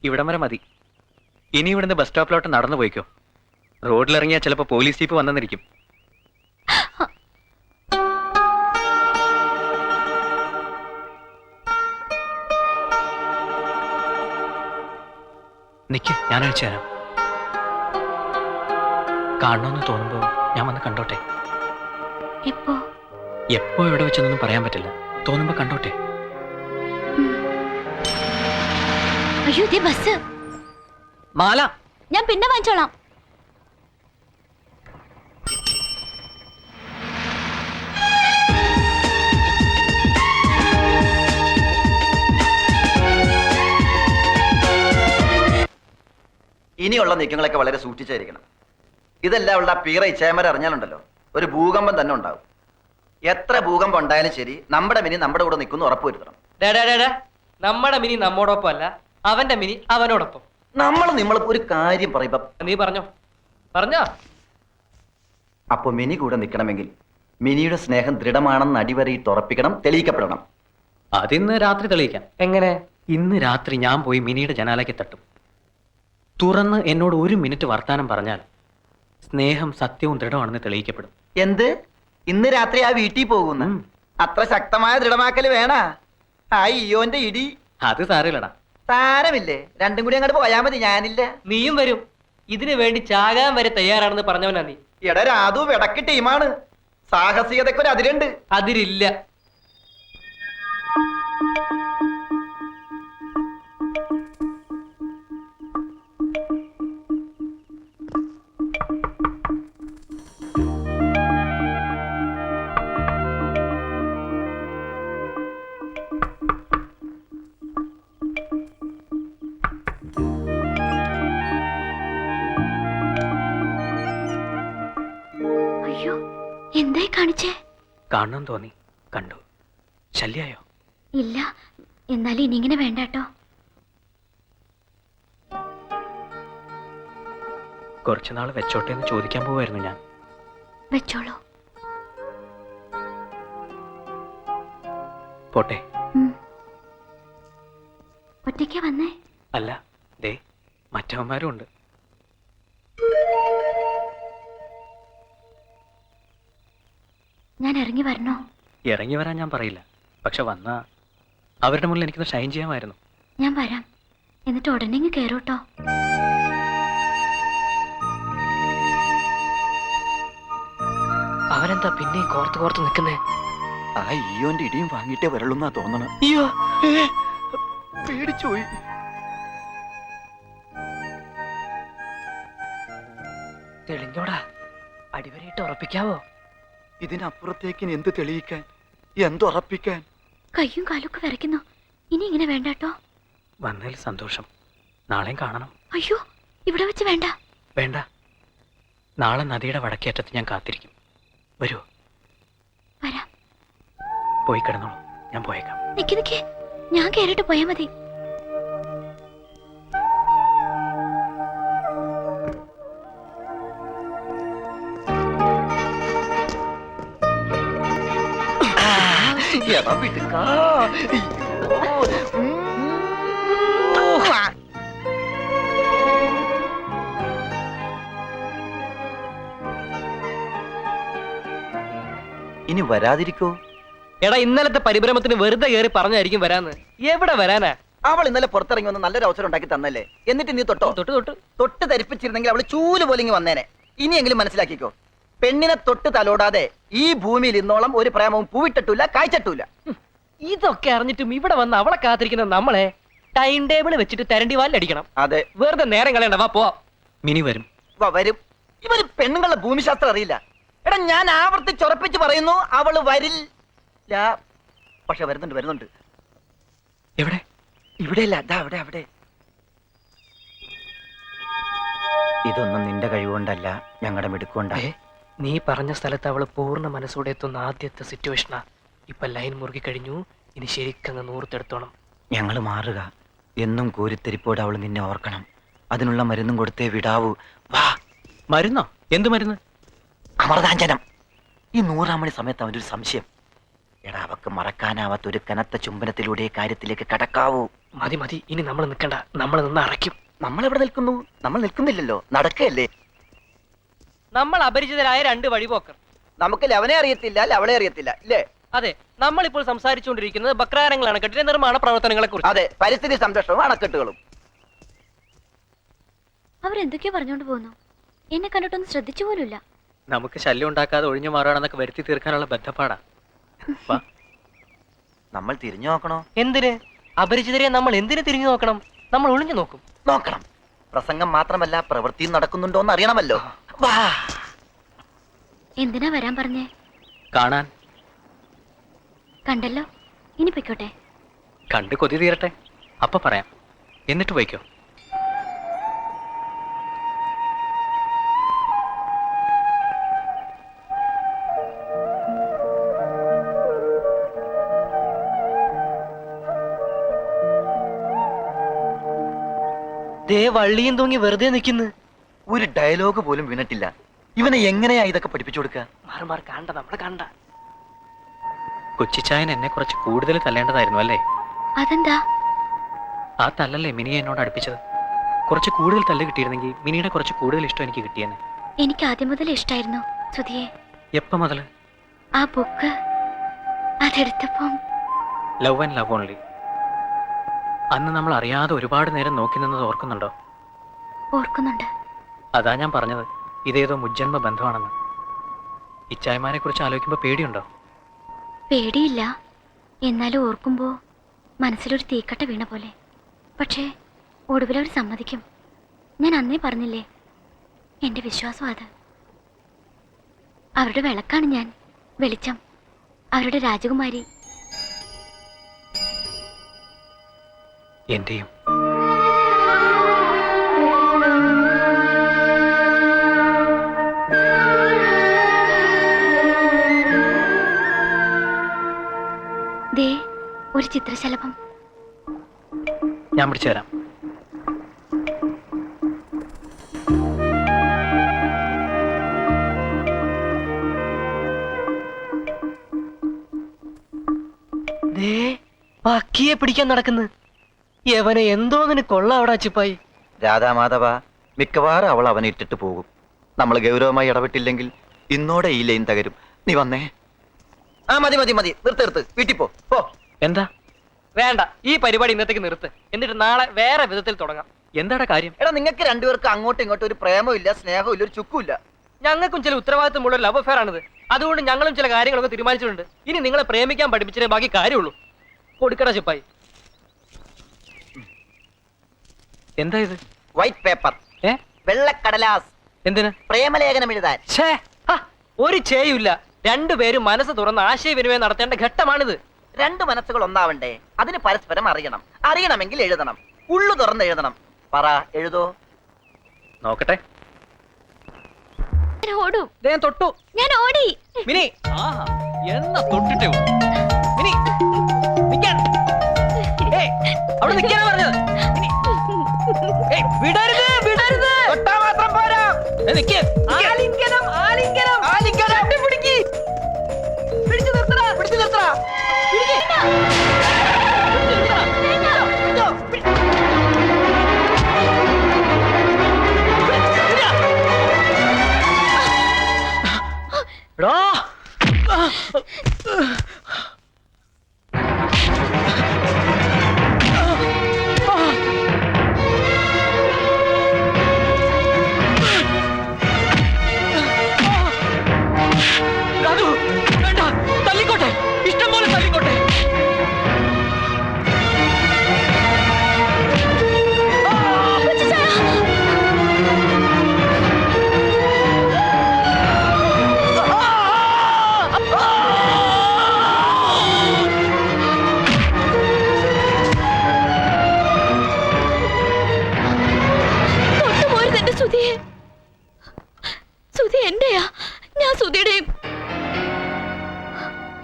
ഇവിടം വരെ മതി. ഇനി ഇവിടുന്ന് ബസ് സ്റ്റോപ്പിലോട്ട് നടന്നു പോയിക്കോ. റോഡിലിറങ്ങിയാൽ ചിലപ്പോൾ പോലീസ് ജീപ്പ് വന്നെന്നിരിക്കും. നിക്ക്, ഞാൻ അയച്ചു തരാം. കാണണമെന്ന് തോന്നുമ്പോൾ ഞാൻ വന്ന് കണ്ടോട്ടെ. എപ്പോ എവിടെ വെച്ചൊന്നും പറയാൻ പറ്റില്ല. തോന്നുമ്പോ കണ്ടോട്ടെ. അയ്യോ, ദേ ബസ്. മാല ഞാൻ പിന്നെ വാങ്ങിച്ചോളാം. ഇനിയുള്ള നീക്കങ്ങളൊക്കെ വളരെ സൂക്ഷിച്ചായിരിക്കണം. ഇതെല്ലാം ഉള്ള പീറ ഇച്ചേമര അറിഞ്ഞാലുണ്ടല്ലോ ഒരു ഭൂകമ്പം തന്നെ ഉണ്ടാവും. എത്ര ഭൂകമ്പം ഉണ്ടായാലും ശരി, നമ്മുടെ മിനി നമ്മുടെ കൂടെ നിൽക്കുന്നു ഉറപ്പുവരുത്തണം. നമ്മുടെ മിനി നമ്മോടൊപ്പം അല്ല, അവന്റെ മിനി അവനോടൊപ്പം. നമ്മൾ ഒരു കാര്യം പറയുമ്പോ നീ പറഞ്ഞോ. അപ്പൊ മിനി കൂടെ നിൽക്കണമെങ്കിൽ മിനിയുടെ സ്നേഹം ദൃഢമാണെന്ന് അടിവരയിട്ട് ഉറപ്പിക്കണം, തെളിയിക്കപ്പെടണം. അതിന്ന് രാത്രി തെളിയിക്കാം. എങ്ങനെ? ഇന്ന് രാത്രി ഞാൻ പോയി മിനിയുടെ ജനാലയ്ക്ക് തട്ടും. തുറന്ന് എന്നോട് 1 മിനിറ്റ് വർത്താനം പറഞ്ഞാൽ സ്നേഹം സത്യവും ദൃഢമാണെന്ന് തെളിയിക്കപ്പെടും. എന്ത്? ഇന്ന് രാത്രി ആ വീട്ടിൽ പോകുന്നു? അത്ര ശക്തമായ ദൃഢമാക്കല് വേണ? അയ്യോന്റെ ഇടി. അത് സാരമില്ലടാ. സാരമില്ലേ, രണ്ടും കൂടി അങ്ങോട്ട് പോയാ മതി. ഞാനില്ല. നീയും വരും. ഇതിനു വേണ്ടി ചാകാൻ വരെ തയ്യാറാണെന്ന് പറഞ്ഞവനാ നീ. എടാ രാധു വെടക്ക് ടീമാണ്. സാഹസികതയ്ക്ക് ഒരു അതിരുണ്ട്. അതിരില്ല. അയ്യോ, എന്തായി കാണിച്ചേ? കാണണം തോന്നി, കണ്ടു. ശല്യായോ? ഇല്ല, എന്നാലും ഇനി ഇങ്ങനെ വേണ്ട കേട്ടോ. കുറച്ചുനാൾ വെച്ചോട്ടെ എന്ന് ചോദിക്കാൻ പോവായിരുന്നു ഞാൻ. വെച്ചോളൂ. പോട്ടെ. ഒറ്റയ്ക്കാ വന്നേ? അല്ല, ദേ മറ്റവന്മാരും ഉണ്ട്. ഞാൻ ഇറങ്ങി വരണോ? ഇറങ്ങി വരാൻ ഞാൻ പറയില്ല. പക്ഷെ വന്നാ അവരുടെ മുന്നിൽ എനിക്കൊന്ന് ഷൈൻ ചെയ്യാമായിരുന്നു. ഞാൻ വരാം. എന്നിട്ട് ഉടനെ ഇങ്ങ് കേറൂട്ടോ. അവനെന്താ പിന്നെ കോർത്ത് നിൽക്കുന്നേ? ആ അയ്യോന്റെ ഇടിയും വാങ്ങിയിട്ടേ വരളുന്നാ തോന്നണം. അയ്യോ, പേടിച്ചുപോയി. തെളിഞ്ഞോടാ. അടിവരയിട്ട് ഉറപ്പിക്കാവോ? ഇതിനപ്പുറത്തേക്ക് എന്ത് തെളിയിക്കാൻ, എന്തുറപ്പിക്കാൻ? കയ്യും കാലൊക്കെ വിറയ്ക്കുന്നു. ഇനി ഇങ്ങനെ വേണ്ട കേട്ടോ. വന്നതിൽ സന്തോഷം. നാളെയും കാണണം. അയ്യോ, ഇവിടെ വെച്ച് വേണ്ട. വേണ്ട, നാളെ നദിയുടെ വടക്കേറ്റത്ത് ഞാൻ കാത്തിരിക്കും. വരൂ. വരാം. പോയി കിടന്നോളൂ, ഞാൻ പോയേക്കാം. നിക്ക്, ഞാൻ കേറിട്ട് പോയാ മതി. ഇനി വരാതിരിക്കോ? എടാ, ഇന്നലത്തെ പരിഭ്രമത്തിന് വെറുതെ കയറി പറഞ്ഞായിരിക്കും വരാന്ന്. എവിടെ വരാനാ? അവൾ ഇന്നലെ പുറത്തിറങ്ങി വന്ന് നല്ലൊരു അവസരം ഉണ്ടാക്കി തന്നല്ലേ. എന്നിട്ട് നീ തൊട്ട് ധരിപ്പിച്ചിരുന്നെങ്കിൽ അവള് ചൂല് പോലിങ്ങി വന്നേനെ. ഇനിയെങ്കിലും മനസ്സിലാക്കിക്കോ, പെണ്ണിനെ തൊട്ട് തലോടാതെ ഈ ഭൂമിയിൽ ഇന്നോളം ഒരു പ്രേമവും പൂവിട്ടിട്ടില്ല, കായ്ച്ചിട്ടില്ല. ഇതൊക്കെ അറിഞ്ഞിട്ടും ഇവിടെ വന്ന് അവളെ കാത്തിരിക്കുന്ന നമ്മളെ ടൈം ടേബിൾ വെച്ചിട്ട് തരണ്ടി വാലടിക്കണം. അതെ, വെറുതെ നേരം കളയണ്ട. വാ പോവാം. മിനി വരും. വരും. ഇവര് പെണ്ണുങ്ങളുടെ ഭൂമിശാസ്ത്രം അറിയില്ല. എടാ, ഞാൻ ആവർത്തിച്ചുറപ്പിച്ച് പറയുന്നു, അവള് വരില്ല. പക്ഷെ വരുന്നുണ്ട്. എവിടെ? ഇവിടെയല്ല, അതാ അവിടെ. ഇതൊന്നും നിന്റെ കഴിവുകൊണ്ടല്ല, ഞങ്ങളുടെ മിടുക്കൊണ്ടാ. നീ പറഞ്ഞ സ്ഥലത്ത് അവള് പൂർണ്ണ മനസ്സോടെ എത്തുന്ന ആദ്യത്തെ സിറ്റുവേഷനാ. ഇപ്പൊ ലൈൻ മുറുകി കഴിഞ്ഞു. ഇനി ശരിക്കങ്ങ് നൂർത്തെടുത്തോണം. ഞങ്ങൾ മാറുക. എന്നും കോരിത്തെരിപ്പോടെ അവൾ നിന്നെ ഓർക്കണം. അതിനുള്ള മരുന്നും കൊടുത്തേ വിടാവൂ. വാ. മരുന്നോ? എന്ത് മരുന്ന്? അമൃതാഞ്ജനം. ഈ 100-ാം മണി സമയത്ത് അവൻ്റെ ഒരു സംശയം. എടാ, അവക്ക് മറക്കാനാവാത്ത ഒരു കനത്ത ചുംബനത്തിലൂടെ കാര്യത്തിലേക്ക് കടക്കാവൂ. മതി മതി, ഇനി നമ്മൾ നിൽക്കണ്ട, നമ്മൾ നിന്ന് അറയ്ക്കും. നമ്മൾ എവിടെ നിൽക്കുന്നു? നമ്മൾ നിൽക്കുന്നില്ലല്ലോ, നടക്കല്ലേ. നമ്മൾ അപരിചിതരായ രണ്ട് വഴിപോക്കർ. നമുക്ക് ലവനെ അറിയത്തില്ല, ലവളെ അറിയത്തില്ല, ഇല്ലേ? അതെ, നമ്മൾ ഇപ്പോൾ സംസാരിച്ചുകൊണ്ടിരിക്കുന്നത് ബക്രാരങ്ങൾ അണക്കെട്ടിലെ നിർമ്മാണ പ്രവർത്തനങ്ങളെ കുറിച്ച്. അതെ, പരിസ്ഥിതി സംരക്ഷണവും അണക്കെട്ടുകളും. അവരെന്തൊക്കെയോ പറഞ്ഞോണ്ട് പോകുന്നു. എന്നെ കണ്ടിട്ടൊന്നും ശ്രദ്ധിച്ചു പോലുമില്ല. നമുക്ക് ശല്യം ഉണ്ടാക്കാതെ ഒഴിഞ്ഞു മാറുകയാണെന്നൊക്കെ വരുത്തി തീർക്കാനുള്ള ബന്ധപ്പാടാ. വാ. നമ്മൾ തിരിഞ്ഞു നോക്കണോ? എന്തിന്? അപരിചിതരെ നമ്മൾ എന്തിനു തിരിഞ്ഞു നോക്കണം? നമ്മൾ ഒളിഞ്ഞു നോക്കും. നോക്കണം. പ്രസംഗം മാത്രമല്ല, പ്രവൃത്തിയും നടക്കുന്നുണ്ടോ എന്ന് അറിയണമല്ലോ. വാ. എന്തിനാ വരാൻ പറഞ്ഞേ? കാണാൻ. കണ്ടല്ലോ, ഇനി പൊയ്ക്കോട്ടെ. കണ്ട് കൊതി തീരട്ടെ, അപ്പൊ പറയാം. എന്നിട്ട് പോയിക്കോ. ദേ വള്ളിയും തൂങ്ങി വെറുതെ നിൽക്കുന്നു. ഒരു ഡയലോഗ് പോലും വീണിട്ടില്ല. ഇവനെ എങ്ങനെയാ ഇതൊക്കെ പഠിപ്പിച്ചു കൊടുക്കുക? മാറി മാറി കണ്ട, നമ്മളെ കണ്ട. കൊച്ചിച്ചായൻ എന്നെ കുറച്ച് കൂടുതൽ തല്ലേണ്ടതായിരുന്നു അല്ലേ? അതെന്താ? ആ തല്ലല്ലേ മിനിയെ എന്നോട് അടുപ്പിച്ചത്. കുറച്ച് കൂടുതൽ തല്ല് കിട്ടിയിരുന്നെങ്കിൽ മിനിയുടെ കുറച്ച് കൂടുതൽ ഇഷ്ടം എനിക്ക് കിട്ടിയെന്നെ. എനിക്ക് ആദ്യം മുതൽ ഇഷ്ടായിരുന്നു സുധിയെ. എപ്പോ മുതല്? ആ ബുക്ക് അതെടുത്തപ്പം. Love and love only. അന്ന് നമ്മൾ അറിയാതെ ഒരുപാട് നേരം നോക്കി നിന്നത് ഓർക്കുന്നുണ്ടോ? ഓർക്കുന്നുണ്ട്. അതാ ഞാൻ പറഞ്ഞത്, ഇതേതോ മുജ്ജന്മ ബന്ധമാണെന്ന്. ഇച്ചായമാരെ കുറിച്ച് ആലോചിക്കുമ്പോൾ പേടിയുണ്ടോ? പേടിയില്ല, എന്നാലും ഓർക്കുമ്പോ മനസ്സിലൊരു തീക്കട്ട വീണ പോലെ. പക്ഷേ ഒടുവിലവർ സമ്മതിക്കും. ഞാൻ അന്നേ പറഞ്ഞില്ലേ, എന്റെ വിശ്വാസം അത്. അവരുടെ വിളക്കാണ് ഞാൻ, വെളിച്ചം, അവരുടെ രാജകുമാരി. എന്റെയും. ദേ ഒരു ചിത്രശലഭം. ഞാൻ പിടിച്ചു തരാം. ദേ പക്കിയെ പിടിക്കാൻ നടക്കുന്നു. യവനെ എന്തോന്നിന് കൊള്ള അവിടെ ചിപ്പായി. രാധാമാധവ, മിക്കവാറും അവൾ അവനെ ഇട്ടിട്ട് പോകും. നമ്മൾ ഗൗരവമായി ഇടപെട്ടില്ലെങ്കിൽ ഇന്നോടെ ഈ ലൈൻ തകരും. നീ വന്നേ. ആ മതി മതി മതി, നിർത്ത്, വീട്ടിൽ പോ. എന്താ? വേണ്ട, ഈ പരിപാടി ഇന്നത്തേക്ക് നിർത്ത്. എന്നിട്ട് നാളെ വേറെ വിധത്തിൽ തുടങ്ങാം. എന്താടാ കാര്യം? എടാ, നിങ്ങൾക്ക് രണ്ടുപേർക്ക് അങ്ങോട്ടും ഇങ്ങോട്ടും ഒരു പ്രേമവും ഇല്ല, സ്നേഹവും ഇല്ല, ഒരു ചുക്കും ഇല്ല. ഞങ്ങൾക്കും ചില ഉത്തരവാദിത്തമുള്ള ലവ് അഫെയർ ആണിത്. അതുകൊണ്ട് ഞങ്ങളും ചില കാര്യങ്ങളൊക്കെ തീരുമാനിച്ചിട്ടുണ്ട്. ഇനി നിങ്ങളെ പ്രേമിക്കാൻ പഠിപ്പിച്ചേ ബാക്കി കാര്യമുള്ളൂ. കൊടുക്കട ചിപ്പായി. എന്താ ഇത്? വൈറ്റ് പേപ്പർ, ഏ? വെള്ളക്കടലാസ്. എന്തിന്? പ്രേമലേഖനം എഴുതാൻ. ഛേ, ഒരു ചേയുമില്ല. രണ്ടുപേരും മനസ്സ് തുറന്ന് ആശയവിനിമയം നടത്തേണ്ട ഘട്ടമാണിത്. രണ്ട് മനസ്സുകൾ ഒന്നാവണ്ടേ? അതിന് പരസ്പരം അറിയണം. അറിയണമെങ്കിൽ എഴുതണം. ഉള്ളു തുറന്ന് എഴുതണം. പറ, എഴുതോ? നോക്കട്ടെ. ഞാൻ ഓടും. ഞാൻ തൊട്ടു. ഞാൻ ഓടി. മിനി, എന്നാ തൊട്ടിട്ടേ ഉള്ളൂ. മിനി, നിക്കാൻ. ഏയ്, അവിടെ നിക്കാനാ പറഞ്ഞത്. മിനി, ഏയ്, വിടരുത്. തൊട്ടാ മാത്രം പോരാ. നിക്ക്. ആലിംഗനം. പിടിക്ക്. പിടിച്ചു നിർത്തടാ. പിടിക്ക്. തല്ലിക്കോട്ടെ, ഇഷ്ടം പോലെ തല്ലിക്കോട്ടെ. തൊട്ടുപോരുത് എന്റെ സുധിയെ. സുധി എന്റെയാ, ഞാൻ സുധിയുടെയും.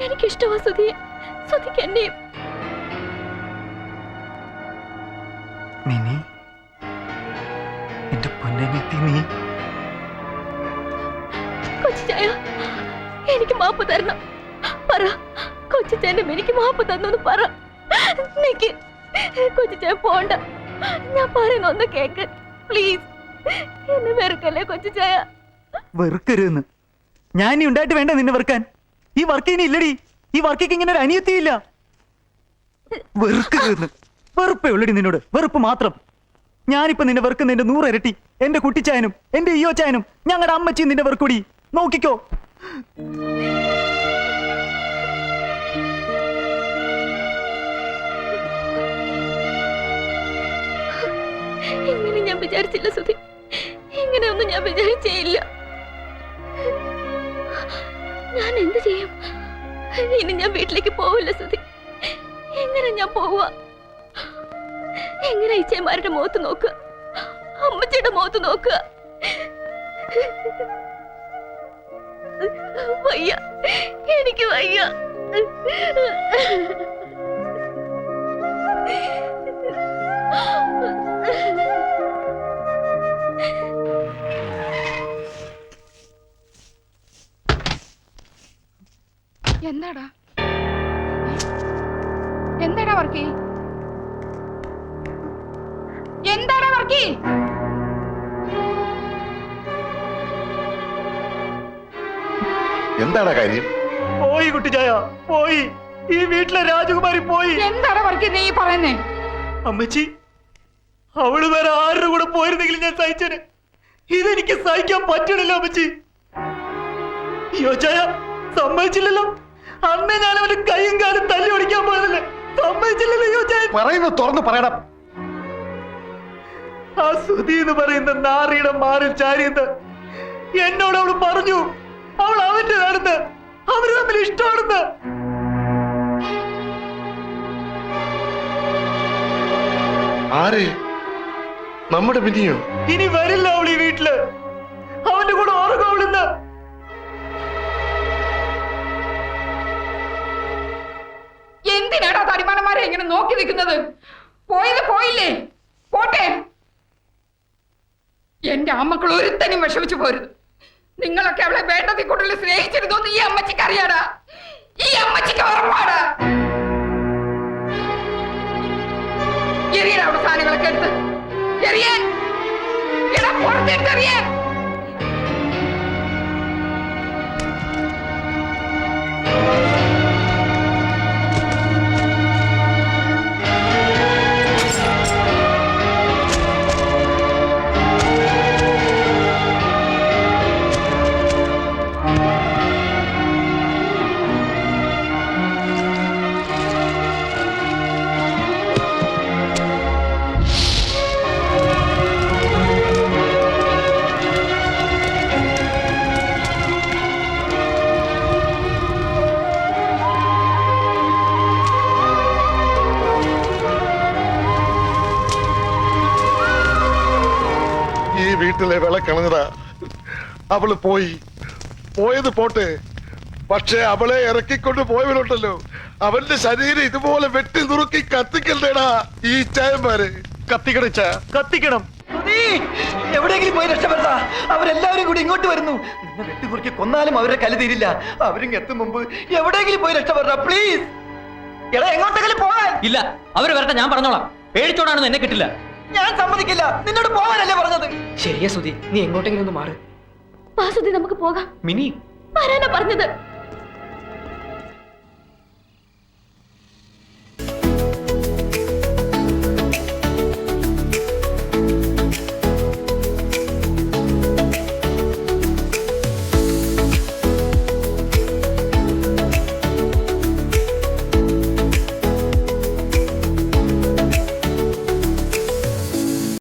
എനിക്കിഷ്ടമാ സുധിയെ, സുധിക്ക് എന്നെയും. മിനി, എന്റെ പൊന്നനെത്തി നീ. കൊച്ചായ, എനിക്ക് മാപ്പ് തരണം. പറ, കൊച്ചിച്ചേന്റെ എനിക്ക് മാപ്പ് തന്നു പറ. നിക്ക്, കൊച്ചിച്ചേ പോണ്ട. ഞാൻ പറയുന്ന ഒന്ന് കേക്ക് പ്ലീസ്. എന്നെ വെറുക്കല്ലേ കൊച്ചിച്ചേ. വെറുക്കരുന്ന്. ഞാൻ ഇനി ഉണ്ടായിട്ട് വേണ്ട നിന്നെ വെറുക്കാൻ. ഈ വർക്ക് ഇനി ഇല്ലടി. ഈ വർക്കിക്ക് ഇങ്ങനെ ഒരു അനിയത്തിയില്ല. വെറുക്കരുന്ന്. വെറുപ്പേ ഉള്ളടി നിന്നോട്, വെറുപ്പ് മാത്രം. ഞാനിപ്പോ നിന്നെ വെറുക്കുന്നതിന്റെ 100 ഇരട്ടി എന്റെ കുട്ടിച്ചായനും എന്റെ ഈയോ ചായനും ഞങ്ങളുടെ അമ്മച്ചിയും നിന്നെ വെറുക്കൂടി. നോക്കിക്കോ. ഇങ്ങനെ ഞാൻ വിചാരിച്ചില്ല സുധി. ഇങ്ങനെയൊന്നും ഞാൻ വിചാരിച്ചേയില്ല. ഞാൻ എന്ത് ചെയ്യും? ഇനി ഞാൻ വീട്ടിലേക്ക് പോവില്ല സുധി. എങ്ങനെ ഞാൻ പോവുക? എങ്ങനെ ഇച്ചയന്മാരുടെ മുഖത്ത് നോക്കുക, അമ്മച്ചിയുടെ മുഖത്ത് നോക്കുക? വയ്യ, എനിക്ക് വയ്യ. എന്താടാ എന്താടാ വർക്കി? എന്താടാ വർക്കി? എന്താടാ കാര്യം? പോയി കുട്ടിച്ചായ, പോയി. ഈ വീട്ടിലെ രാജകുമാരി പോയി. എന്താടാ വർക്കി നീ പറയുന്നേ? അമ്മച്ചി, അവള് വേറെ ആരുടെ കൂടെ പോയിരുന്നെങ്കിലും ഞാൻ സഹിച്ചേനെ. ഇതെനിക്ക് സഹിക്കാൻ പറ്റണില്ല അമ്മച്ചി. അയ്യോ ചായ, സമ്മതിച്ചില്ലല്ലോ. അന്നേ ഞാൻ അവന് കൈയും കാലും തല്ലി ഓടിക്കാൻ പോയതല്ലേ, സമ്മതിച്ചില്ലല്ലോ. അയ്യോ ചായ, പറയുന്നത് തുറന്ന് പറയണം. ആ സുധി എന്ന് പറയുന്ന നാറിയുടെ മാറിൽ ചാരിയെന്ന് എന്നോട് അവള് പറഞ്ഞു. അവൾ അവന്റെ നടന്ന്, അവര് തമ്മിൽ ഇഷ്ടമാണെന്ന്. ആരെ? നമ്മുടെ മിനിയോ? ഇനി വരില്ല അവൾ ഈ വീട്ടില്. അവന്റെ കൂടെ ഉറങ്ങും അവളിന്ന്. എന്തിനാടാ തടിമാനന്മാരെ ഇങ്ങനെ നോക്കി നിൽക്കുന്നത്? പോയത് പോയില്ലേ, പോട്ടെ. എന്റെ അമ്മക്കൾ ഒരുത്തനും വിഷമിച്ചു പോരുത്. നിങ്ങളൊക്കെ അവളെ വേണ്ടത്തിൽ കൂടുതൽ സ്നേഹിച്ചിരുന്നു ഈ അമ്മച്ചിക്ക് അറിയാടാ. ഈ അമ്മച്ചിക്ക് ഉറപ്പാടാ. എറിയാൻ അവിടെ സാധനങ്ങളൊക്കെ എടുത്ത് എറിയാൻ, എടാ പുറത്തെടുത്ത് എറിയാൻ. വീട്ടിലെ വിളക്കണഞ്ഞതാ. അവള് പോയി, പോയത് പോട്ടെ. പക്ഷെ അവളെ ഇറക്കിക്കൊണ്ട് പോയവരുണ്ടല്ലോ, അവന്റെ ശരീരം ഇതുപോലെ വെട്ടി നുറുക്കി കത്തിക്കണ്ടേടാ ഈ ചായന്മാര്. കത്തിക്കണച്ച, കത്തിക്കണം. എവിടെയെങ്കിലും പോയി രക്ഷപ്പെടാ. അവരെല്ലാവരും കൂടി ഇങ്ങോട്ട് വരുന്നു. നിന്നെ വെട്ടിക്കുറുക്കി കൊന്നാലും അവരുടെ കല തീരില്ല. അവരും എത്തും മുമ്പ് എവിടെയെങ്കിലും പോയി രക്ഷപ്പെടാ പ്ലീസ്. എടാ, എങ്ങോട്ടെങ്കിലും പോകാൻ. ഇല്ല, അവര് വരട്ടെ, ഞാൻ പറഞ്ഞോളാം. പേടിച്ചോടാണെന്ന് എന്നെ കിട്ടില്ല. ഞാൻ സമ്മതിക്കില്ല. നിന്നോട് പോകാനല്ലേ പറഞ്ഞത്? ശരിയാ സുധി, നീ എങ്ങോട്ടെങ്കിലും ഒന്ന് മാറ്. വാസുദി, നമുക്ക് പോകാം. മിനി വരാനാ പറഞ്ഞത്.